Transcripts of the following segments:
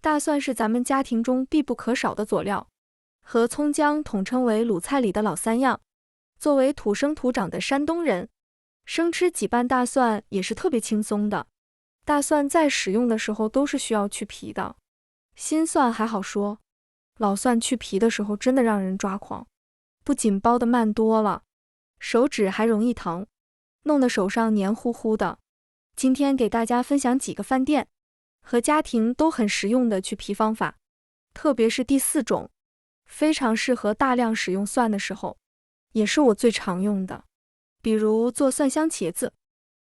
大蒜是咱们家庭中必不可少的佐料，和葱姜统称为鲁菜里的老三样。作为土生土长的山东人，生吃几瓣大蒜也是特别轻松的。大蒜在使用的时候都是需要去皮的，新蒜还好说，老蒜去皮的时候真的让人抓狂，不仅剥得慢多了，手指还容易疼，弄得手上黏糊糊的。今天给大家分享几个饭店和家庭都很实用的去皮方法，特别是第4种，非常适合大量使用蒜的时候，也是我最常用的，比如做蒜香茄子、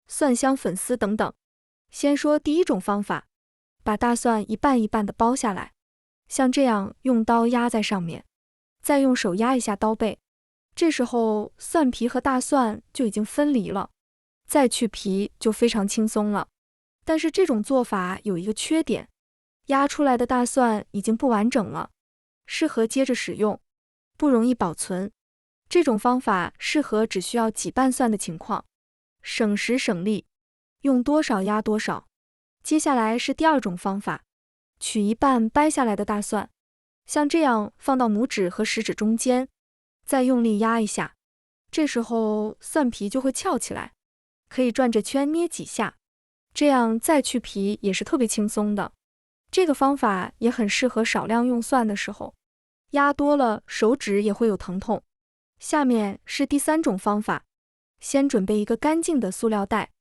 蒜香粉丝等等。先说第1种方法，把大蒜一半一半的剥下来，像这样用刀压在上面，再用手压一下刀背，这时候蒜皮和大蒜就已经分离了，再去皮就非常轻松了。但是这种做法有一个缺点，压出来的大蒜已经不完整了，适合接着使用，不容易保存。这种方法适合只需要几瓣蒜的情况，省时省力，用多少压多少。接下来是第2种方法，取一半掰下来的大蒜，像这样放到拇指和食指中间，再用力压一下，这时候蒜皮就会翘起来，可以转着圈捏几下，这样再去皮也是特别轻松的。这个方法也很适合少量用蒜的时候，压多了手指也会有疼痛。下面是第3种方法，先准备一个干净的塑料袋，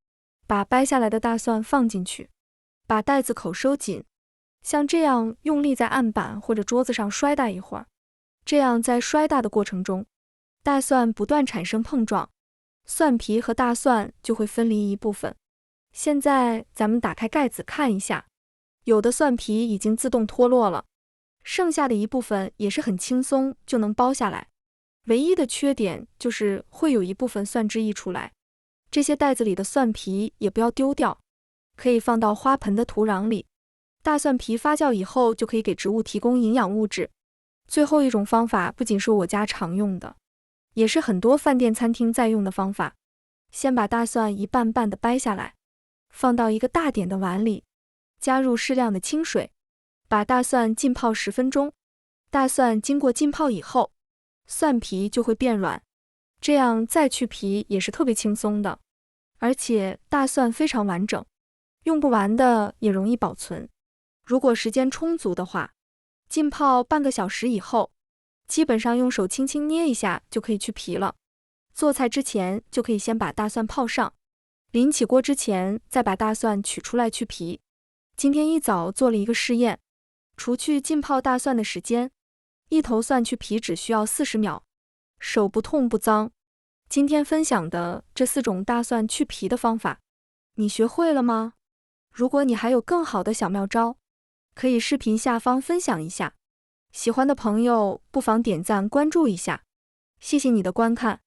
把掰下来的大蒜放进去，把袋子口收紧，像这样用力在案板或者桌子上摔打一会儿，这样在摔打的过程中，大蒜不断产生碰撞，蒜皮和大蒜就会分离一部分。现在咱们打开盖子看一下，有的蒜皮已经自动脱落了，剩下的一部分也是很轻松就能剥下来。唯一的缺点就是会有一部分蒜汁溢出来，这些袋子里的蒜皮也不要丢掉，可以放到花盆的土壤里。大蒜皮发酵以后就可以给植物提供营养物质。最后一种方法不仅是我家常用的，也是很多饭店餐厅在用的方法。先把大蒜一瓣瓣的掰下来，放到一个大点的碗里，加入适量的清水，把大蒜浸泡10分钟。大蒜经过浸泡以后，蒜皮就会变软，这样再去皮也是特别轻松的。而且大蒜非常完整，用不完的也容易保存。如果时间充足的话，浸泡半个小时以后，基本上用手轻轻捏一下就可以去皮了。做菜之前就可以先把大蒜泡上，临起锅之前再把大蒜取出来去皮。今天一早做了一个试验，除去浸泡大蒜的时间，一头蒜去皮只需要40秒，手不痛不脏。今天分享的这4种大蒜去皮的方法，你学会了吗？如果你还有更好的小妙招，可以视频下方分享一下。喜欢的朋友不妨点赞关注一下，谢谢你的观看。